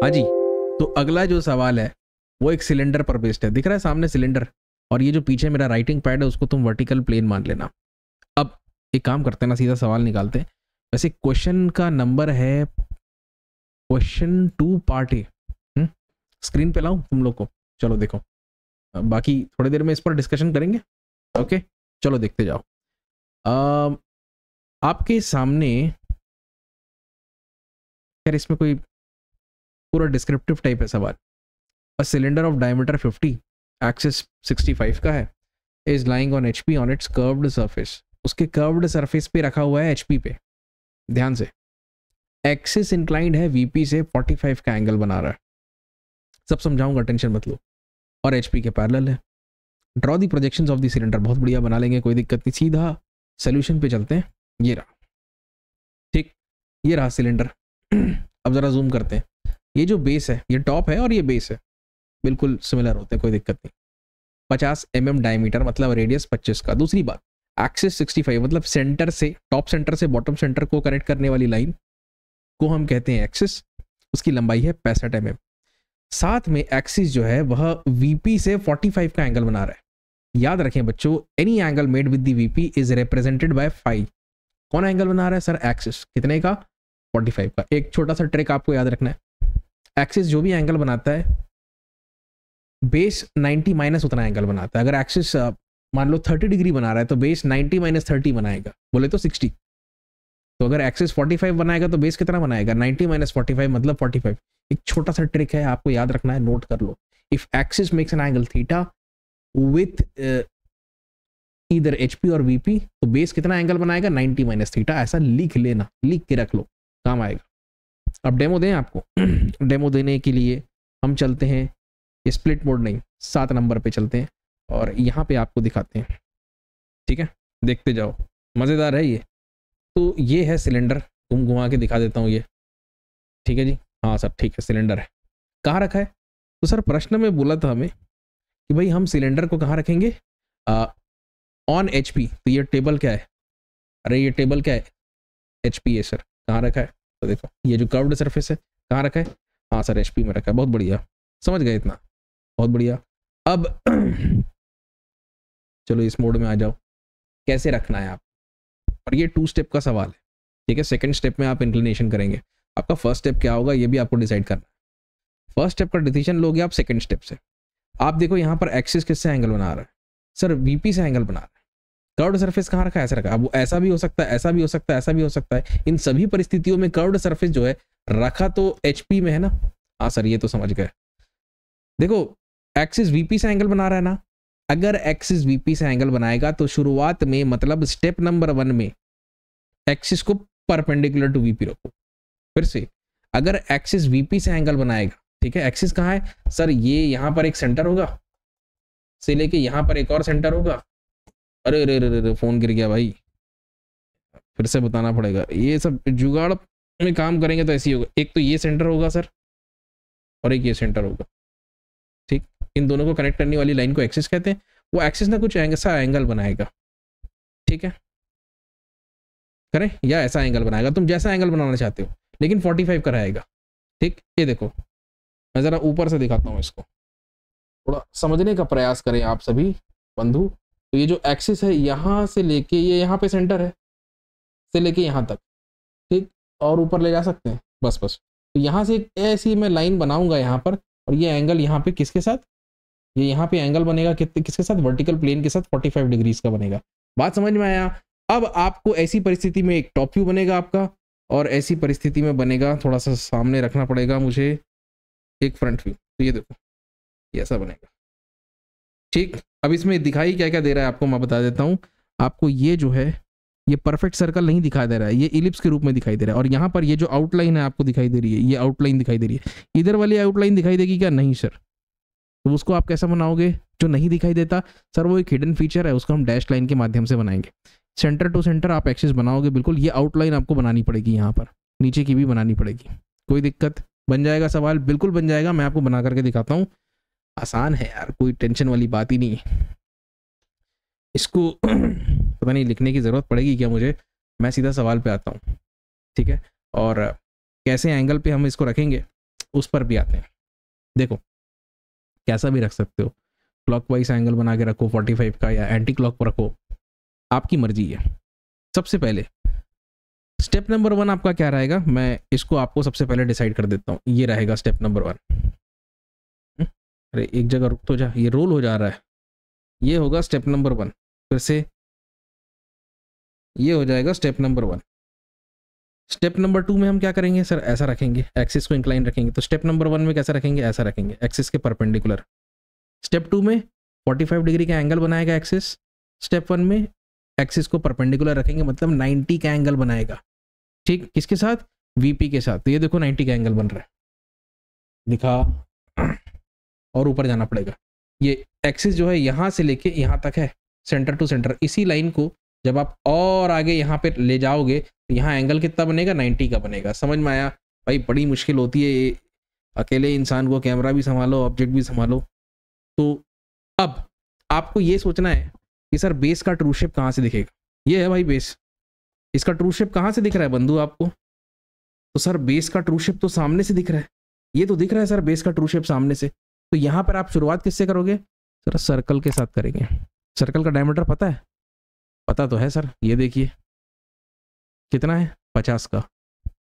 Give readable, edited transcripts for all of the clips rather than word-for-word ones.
हाँ जी, तो अगला जो सवाल है वो एक सिलेंडर पर बेस्ड है। दिख रहा है सामने सिलेंडर, और ये जो पीछे मेरा राइटिंग पैड है उसको तुम वर्टिकल प्लेन मान लेना। अब एक काम करते हैं ना, सीधा सवाल निकालते हैं। वैसे क्वेश्चन का नंबर है क्वेश्चन 2 पार्ट ए। स्क्रीन पे लाऊं तुम लोग को? चलो देखो, बाकी थोड़ी देर में इस पर डिस्कशन करेंगे। ओके चलो देखते जाओ। आपके सामने, खैर इसमें कोई पूरा डिस्क्रिप्टिव टाइप है सवाल। A cylinder of diameter 50, axis 65 का है, is lying on HP on it's curved surface. उसके कर्व्ड सरफेस पे रखा हुआ है एचपी पे, ध्यान से। एक्सिस इंक्लाइंड है वीपी से 45 का एंगल बना रहा है। सब समझाऊंगा, टेंशन मत लो। और एचपी के पैरेलल है। Draw the projections of the cylinder. बहुत बढ़िया, बना लेंगे, कोई दिक्कत नहीं। सीधा सोल्यूशन पे चलते हैं। ये रहा, ठीक, ये रहा सिलेंडर। अब जरा जूम करते हैं। ये जो बेस है, ये टॉप है और ये बेस है, बिल्कुल सिमिलर होते हैं, कोई दिक्कत नहीं। 50 mm डायमीटर मतलब रेडियस 25 का। दूसरी बात, एक्सिस 65 मतलब सेंटर से, टॉप सेंटर से बॉटम सेंटर को कनेक्ट करने वाली लाइन को हम कहते हैं एक्सिस। उसकी लंबाई है 65 mm। साथ में एक्सिस जो है वह वीपी से 45 का एंगल बना रहा है। याद रखें बच्चों, any angle made with the VP is represented by phi. कौन एंगल बना रहा है सर? एक्सिस। कितने का? 45 का। एक छोटा सा ट्रिक आपको याद रखना है, एक्सिस जो भी एंगल बनाता है बेस 90 माइनस उतना एंगल बनाता है। अगर एक्सिस मान लो 30 डिग्री बना रहा है तो बेस 90 माइनस 30 बनाएगा, बोले तो 60। तो अगर एक्सिस 45 बनाएगा तो बेस कितना बनाएगा? 90 माइनस 45 मतलब 45। एक छोटा सा ट्रिक है, आपको याद रखना है, नोट कर लो। If axis makes an angle theta with इधर एचपी और वीपी, तो बेस कितना एंगल बनाएगा? 90 माइनस थीटा। ऐसा लिख लेना, लिख के रख लो, काम आएगा। अब डेमो दें आपको। डेमो देने के लिए हम चलते हैं, ये स्प्लिट मोड नहीं, 7 नंबर पे चलते हैं और यहाँ पे आपको दिखाते हैं। ठीक है, देखते जाओ, मज़ेदार है ये। तो ये है सिलेंडर, तुम घुमा के दिखा देता हूँ ये। ठीक है जी, हाँ सर ठीक है, सिलेंडर है। कहाँ रखा है? तो सर प्रश्न में बोला था हमें कि भाई हम सिलेंडर को कहाँ रखेंगे? On HP. तो ये टेबल क्या है? अरे ये टेबल क्या है? एचपी है सर। कहाँ रखा है? तो देखो ये जो कर्व्ड सरफेस है कहाँ रखा है? हाँ सर एचपी में रखा है। बहुत बढ़िया, समझ गए इतना, बहुत बढ़िया। अब चलो इस मोड में आ जाओ, कैसे रखना है आप। और ये 2 स्टेप का सवाल है, ठीक है। सेकंड स्टेप में आप इंक्लिनेशन करेंगे। आपका फर्स्ट स्टेप क्या होगा ये भी आपको डिसाइड करना है। फर्स्ट स्टेप का डिसीजन लोगे आप सेकंड स्टेप से। आप देखो यहाँ पर एक्सिस किससे एंगल बना रहा है? सर वीपी से एंगल बना रहा है। कर्व्ड सरफेस कहाँ रखा है? ऐसा रखा है। अब वो ऐसा भी हो सकता है, ऐसा भी हो सकता है, ऐसा भी हो सकता है। इन सभी परिस्थितियों में कर्व्ड सरफेस जो है रखा तो एचपी में है ना। हाँ सर ये तो समझ गए। देखो एक्सिस वीपी से एंगल बना रहा है ना। अगर एक्सिस वीपी से एंगल बनाएगा तो शुरुआत में, मतलब स्टेप नंबर 1 में, एक्सिस को परपेंडिकुलर टू वीपी रखो। फिर से, अगर एक्सिस वीपी से एंगल बनाएगा, ठीक है, एक्सिस कहाँ है सर? ये यहाँ पर एक सेंटर होगा, से लेके यहाँ पर एक और सेंटर होगा। अरे अरे अरे फोन गिर गया भाई, फिर से बताना पड़ेगा। ये सब जुगाड़ में काम करेंगे तो ऐसे ही होगा। एक तो ये सेंटर होगा सर, और एक ये सेंटर होगा, ठीक। इन दोनों को कनेक्ट करने वाली लाइन को एक्सिस कहते हैं। वो एक्सिस ना कुछ ऐसा एंगल बनाएगा, ठीक है, करें, या ऐसा एंगल बनाएगा, तुम जैसा एंगल बनाना चाहते हो, लेकिन 45 का रहेगा, ठीक। ये देखो मैं जरा ऊपर से दिखाता हूँ इसको, थोड़ा समझने का प्रयास करें आप सभी बंधु। तो ये जो एक्सिस है यहाँ से लेके, ये यहाँ पे सेंटर है, से लेके यहाँ तक, ठीक, और ऊपर ले जा सकते हैं, बस बस। तो यहाँ से एक ऐसी मैं लाइन बनाऊंगा यहाँ पर, और ये एंगल यहाँ पे किसके साथ? ये यहाँ पे एंगल बनेगा किसके साथ? वर्टिकल प्लेन के साथ 45 डिग्रीज का बनेगा। बात समझ में आया? अब आपको ऐसी परिस्थिति में एक टॉप व्यू बनेगा आपका, और ऐसी परिस्थिति में बनेगा, थोड़ा सा सामने रखना पड़ेगा मुझे, एक फ्रंट व्यू। तो ये देखो ये ऐसा बनेगा, ठीक। अब इसमें दिखाई क्या क्या दे रहा है आपको मैं बता देता हूँ। आपको ये जो है ये परफेक्ट सर्कल नहीं दिखाई दे रहा है, ये इलिप्स के रूप में दिखाई दे रहा है। और यहाँ पर ये जो आउटलाइन है आपको दिखाई दे रही है, ये आउटलाइन दिखाई दे रही है। इधर वाली आउटलाइन दिखाई देगी क्या? नहीं सर। तो उसको आप कैसा बनाओगे? जो नहीं दिखाई देता सर वो एक हिडन फीचर है, उसको हम डैश लाइन के माध्यम से बनाएंगे। सेंटर टू सेंटर आप एक्सिस बनाओगे, बिल्कुल। ये आउटलाइन आपको बनानी पड़ेगी, यहाँ पर नीचे की भी बनानी पड़ेगी। कोई दिक्कत? बन जाएगा सवाल, बिल्कुल बन जाएगा। मैं आपको बना करके दिखाता हूँ, आसान है यार, कोई टेंशन वाली बात ही नहीं है। इसको पता नहीं लिखने की ज़रूरत पड़ेगी क्या मुझे, मैं सीधा सवाल पे आता हूँ, ठीक है। और कैसे एंगल पे हम इसको रखेंगे उस पर भी आते हैं। देखो कैसा भी रख सकते हो, क्लॉकवाइज एंगल बना के रखो 45 का या एंटी क्लॉक पर रखो, आपकी मर्जी है। सबसे पहले स्टेप नंबर 1 आपका क्या रहेगा, मैं इसको आपको सबसे पहले डिसाइड कर देता हूँ। ये रहेगा स्टेप नंबर 1। अरे एक जगह रुक तो जा, ये रोल हो जा रहा है। ये होगा स्टेप नंबर 1, फिर से ये हो जाएगा स्टेप नंबर 1। स्टेप नंबर 2 में हम क्या करेंगे सर, ऐसा रखेंगे, एक्सिस को इंक्लाइन रखेंगे। तो स्टेप नंबर 1 में कैसा रखेंगे, ऐसा रखेंगे, एक्सिस के परपेंडिकुलर। स्टेप 2 में 45 डिग्री का एंगल बनाएगा एक्सिस। स्टेप 1 में एक्सिस को परपेंडिकुलर रखेंगे, मतलब 90 का एंगल बनाएगा। ठीक, किसके साथ, वीपी के साथ। तो ये देखो 90 का एंगल बन रहा है, दिखा, और ऊपर जाना पड़ेगा। ये एक्सिस जो है यहाँ से लेके यहाँ तक है, सेंटर टू सेंटर। इसी लाइन को जब आप और आगे यहाँ पे ले जाओगे तो यहाँ एंगल कितना बनेगा, 90 का बनेगा। समझ में आया भाई? बड़ी मुश्किल होती है ये, अकेले इंसान को कैमरा भी संभालो, ऑब्जेक्ट भी संभालो। तो अब आपको ये सोचना है कि सर बेस का ट्रू शेप कहाँ से दिखेगा। ये है भाई बेस, इसका ट्रू शेप कहाँ से दिख रहा है बंधु आपको? तो सर बेस का ट्रू शेप तो सामने से दिख रहा है, ये तो दिख रहा है सर बेस का ट्रू शेप सामने से। तो यहाँ पर आप शुरुआत किससे करोगे सर, सर्कल के साथ करेंगे। सर्कल का डायमीटर पता है? पता तो है सर, ये देखिए कितना है, 50 का।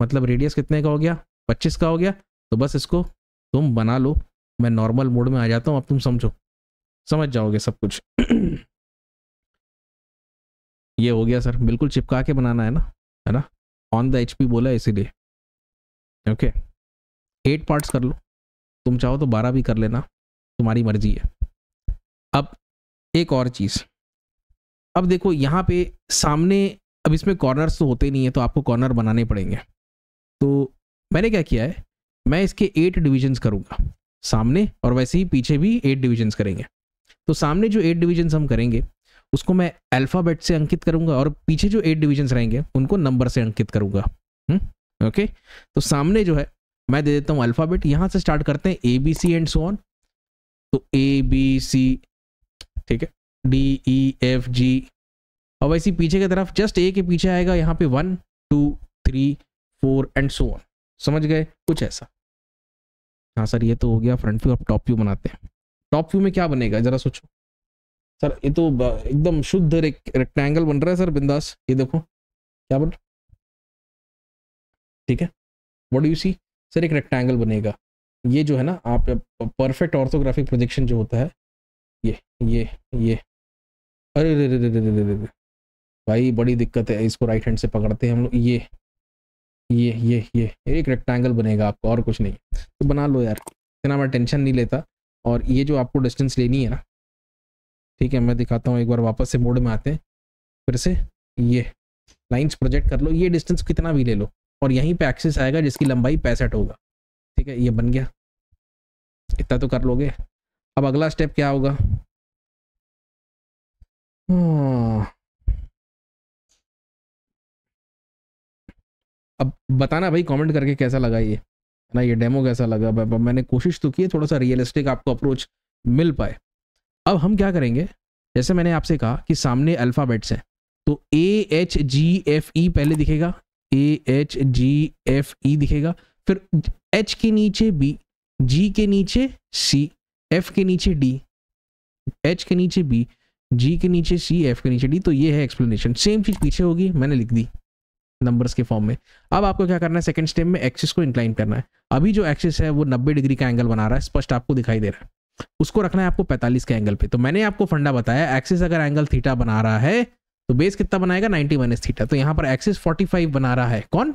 मतलब रेडियस कितने का हो गया, 25 का हो गया। तो बस इसको तुम बना लो, मैं नॉर्मल मोड में आ जाता हूँ, अब तुम समझो, समझ जाओगे सब कुछ। ये हो गया सर, बिल्कुल चिपका के बनाना है ना, ऑन द एचपी बोला इसीलिए। ओके, 8 पार्ट्स कर लो, तुम चाहो तो 12 भी कर लेना, तुम्हारी मर्जी है। अब एक और चीज़, अब देखो यहाँ पे सामने, अब इसमें कॉर्नर्स तो होते नहीं है, तो आपको कॉर्नर बनाने पड़ेंगे। तो मैंने क्या किया है, मैं इसके 8 डिविजन्स करूँगा सामने, और वैसे ही पीछे भी 8 डिविजन्स करेंगे। तो सामने जो 8 डिविजन्स हम करेंगे उसको मैं अल्फ़ाबेट से अंकित करूँगा, और पीछे जो 8 डिविजन्स रहेंगे उनको नंबर से अंकित करूँगा। ओके, तो सामने जो है मैं दे देता हूँ अल्फ़ाबेट। यहाँ से स्टार्ट करते हैं ABC एंड सो ऑन। तो ABC, ठीक है, DEFG, और वैसे पीछे की तरफ जस्ट A के पीछे आएगा यहाँ पे 1 2 3 4 एंड सो ऑन। समझ गए कुछ ऐसा? हाँ सर ये तो हो गया फ्रंट व्यू। अब टॉप व्यू बनाते हैं। टॉप व्यू में क्या बनेगा जरा सोचो सर, ये तो एकदम शुद्ध रेक्टेंगल बन रहा है सर, बिंदास। ये देखो क्या बन, ठीक है, what do you see sir, एक रेक्टेंगल बनेगा। ये जो है ना, आप परफेक्ट ऑर्थोग्राफिक प्रोजेक्शन जो होता है, ये अरे रे रे रे रे रे रे भाई बड़ी दिक्कत है, इसको राइट हैंड से पकड़ते हैं हम लोग। ये एक रेक्टेंगल बनेगा आपको, और कुछ नहीं। तो बना लो यार, इतना मैं टेंशन नहीं लेता। और ये जो आपको डिस्टेंस लेनी है ना, ठीक है, मैं दिखाता हूँ एक बार, वापस से मोड में आते हैं फिर से। ये लाइंस प्रोजेक्ट कर लो, ये डिस्टेंस कितना भी ले लो, और यहीं पे एक्सिस आएगा जिसकी लंबाई 65 होगा। ठीक है, ये बन गया, इतना तो कर लोगे। अब अगला स्टेप क्या होगा, अब बताना भाई कमेंट करके कैसा लगा ये ना, ये डेमो कैसा लगा। मैंने कोशिश तो की है थोड़ा सा रियलिस्टिक आपको अप्रोच मिल पाए। अब हम क्या करेंगे, जैसे मैंने आपसे कहा कि सामने अल्फ़ाबेट्स हैं, तो AHGFE पहले दिखेगा, AHGFE दिखेगा, फिर H के नीचे B, G के नीचे C, F के नीचे D, H के नीचे B, G के नीचे C, F के नीचे D। तो ये है एक्सप्लेनेशन। सेम चीज़ पीछे होगी, मैंने लिख दी नंबर्स के फॉर्म में। अब आपको क्या करना है, सेकंड स्टेप में एक्सिस को इंक्लाइन करना है। अभी जो एक्सिस है वो 90 डिग्री का एंगल बना रहा है, स्पष्ट आपको दिखाई दे रहा है, उसको रखना है आपको 45 के एंगल पे। तो मैंने आपको फंडा बताया, एक्सिस अगर एंगल थीटा बना रहा है तो बेस कितना बनाएगा, 90 माइनस थीटा। तो यहाँ पर एक्सिस 45 बना रहा है, कौन,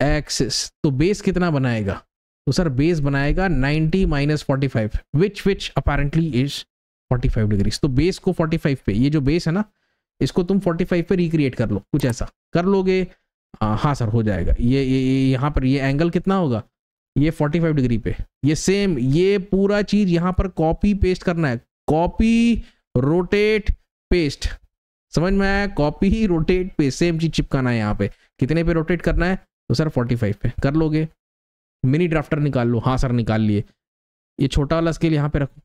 एक्सिस। तो बेस कितना बनाएगा, तो सर बेस बनाएगा 90 minus 45, which apparently is 45 degrees. तो बेस को 45 पे, ये जो बेस है ना, इसको तुम 45 पे रिक्रिएट कर लो, कुछ ऐसा कर लोगे। हाँ सर हो जाएगा। ये यहाँ पर ये एंगल कितना होगा, ये 45 डिग्री पे। ये सेम, ये पूरा चीज यहाँ पर कॉपी पेस्ट करना है, कॉपी रोटेट पेस्ट, समझ में आया? कॉपी रोटेट पेस्ट, सेम चीज चिपकाना है यहाँ पे। कितने पे रोटेट करना है, तो सर 45 पे कर लोगे। मिनी ड्राफ्टर निकाल लो, हाँ सर निकाल लिए। ये छोटा वाला स्केल यहाँ पे रखो,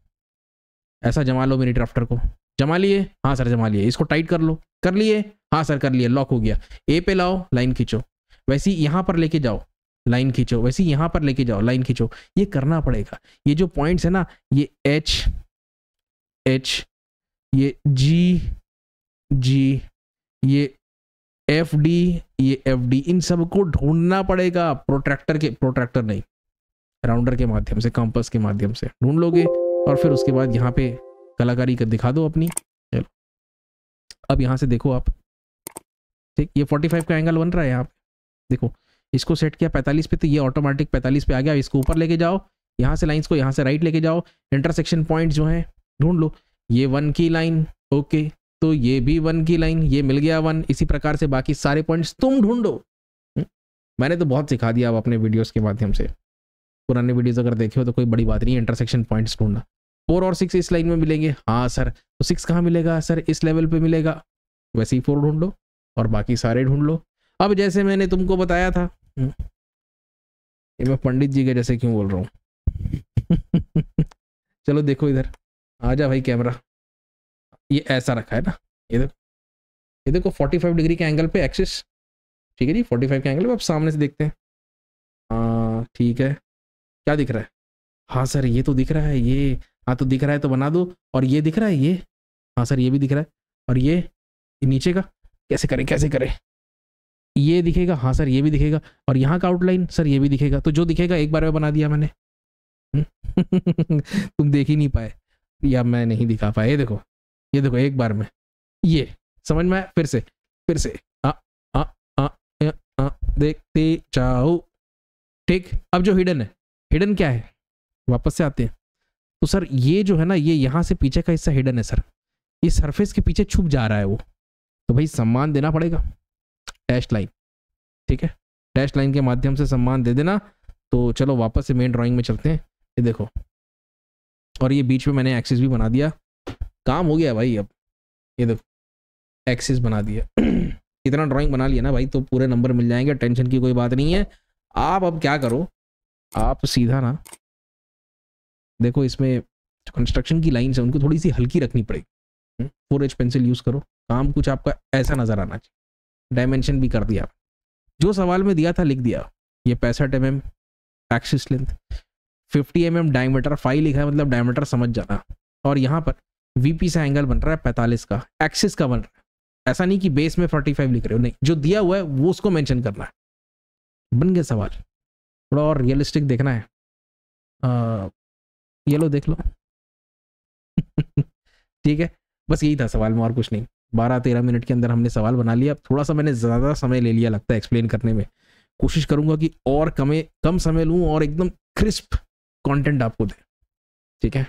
ऐसा जमा लो मिनी ड्राफ्टर को, जमा लिए, हाँ सर जमा लिए। इसको टाइट कर लो, कर लिए, हाँ सर कर लिए, लॉक हो गया। ए पे लाओ, लाइन खींचो, वैसे ही यहाँ पर लेके जाओ, लाइन खींचो, वैसे यहाँ पर लेके जाओ, लाइन खींचो, ये करना पड़ेगा। ये जो पॉइंट्स है ना, ये एच एच, ये जी जी, ये एफ डी, ये एफ डी, इन सब को ढूंढना पड़ेगा प्रोट्रैक्टर नहीं, राउंडर के माध्यम से, कंपास के माध्यम से ढूंढ लोगे और फिर उसके बाद यहाँ पे कलाकारी कर दिखा दो अपनी। चलो अब यहाँ से देखो आप, ठीक, ये 45 का एंगल बन रहा है यहाँ पे, देखो इसको सेट किया 45 पे तो ये ऑटोमेटिक 45 पे आ गया। इसको ऊपर लेके जाओ, यहाँ से लाइंस को यहाँ से राइट लेके जाओ, इंटरसेक्शन पॉइंट जो है ढूंढ लो, ये 1 की लाइन, ओके, तो ये भी 1 की लाइन, ये मिल गया 1। इसी प्रकार से बाकी सारे पॉइंट्स तुम ढूंढो। मैंने तो बहुत सिखा दिया अब अपने वीडियोस के माध्यम से, पुराने वीडियोस अगर देखे हो तो कोई बड़ी बात नहीं है इंटरसेक्शन पॉइंट्स ढूंढना। 4 और 6 इस लाइन में मिलेंगे, हाँ सर, तो 6 कहाँ मिलेगा सर, इस लेवल पे मिलेगा, वैसे ही 4 ढूंढ लो और बाकी सारे ढूंढ लो। अब जैसे मैंने तुमको बताया था, ये मैं पंडित जी के जैसे क्यों बोल रहा हूँ चलो देखो इधर, आजा भाई कैमरा, ये ऐसा रखा है ना, ये देखो 45 डिग्री के एंगल पे एक्सिस, ठीक है जी, 45 के एंगल पे। अब सामने से देखते हैं, हाँ ठीक है, क्या दिख रहा है, हाँ सर ये तो दिख रहा है, ये हाँ तो दिख रहा है तो बना दो, और ये दिख रहा है, ये हाँ सर ये भी दिख रहा है, और ये नीचे का कैसे करें, ये दिखेगा, हाँ सर ये भी दिखेगा, और यहाँ का आउटलाइन सर ये भी दिखेगा, तो जो दिखेगा एक बार में बना दिया मैंने तुम देख ही नहीं पाए या मैं नहीं दिखा पाया, ये देखो एक बार में, ये समझ में आया, फिर से देखते जाओ, ठीक। अब जो हिडन है, हिडन क्या है, वापस से आते हैं, तो सर ये जो है ना, ये यहाँ से पीछे का हिस्सा हिडन है सर, ये सरफेस के पीछे छुप जा रहा है वो, तो भाई सम्मान देना पड़ेगा, डैश लाइन, ठीक है, डैश लाइन के माध्यम से सम्मान दे देना। तो चलो वापस से मेन ड्राइंग में चलते हैं, ये देखो, और ये बीच में मैंने एक्सिस भी बना दिया, काम हो गया भाई। अब ये देखो एक्सिस बना दिया इतना ड्राइंग बना लिया ना भाई, तो पूरे नंबर मिल जाएंगे, टेंशन की कोई बात नहीं है। आप अब क्या करो, आप सीधा ना देखो, इसमें कंस्ट्रक्शन की लाइन्स है उनको थोड़ी सी हल्की रखनी पड़ेगी, 4H पेंसिल यूज करो, काम कुछ आपका ऐसा नजर आना चाहिए। डायमेंशन भी कर दिया, जो सवाल में दिया था लिख दिया, ये 65 mm axis length, 50 mm diameter, 5 लिखा है मतलब डायमीटर समझ जाना, और यहाँ पर वीपी से एंगल बन रहा है 45 का, एक्सिस का बन रहा है, ऐसा नहीं कि बेस में 45 लिख रहे हो, नहीं, जो दिया हुआ है वो उसको मेंशन करना है। बन गया सवाल, थोड़ा और रियलिस्टिक देखना है, ये लो देख लो ठीक है, बस यही था सवाल में और कुछ नहीं। 12-13 मिनट के अंदर हमने सवाल बना लिया। थोड़ा सा मैंने ज़्यादा समय ले लिया लगता है एक्सप्लेन करने में, कोशिश करूंगा कि और कम समय लूं और एकदम क्रिस्प कंटेंट आपको दें, ठीक है।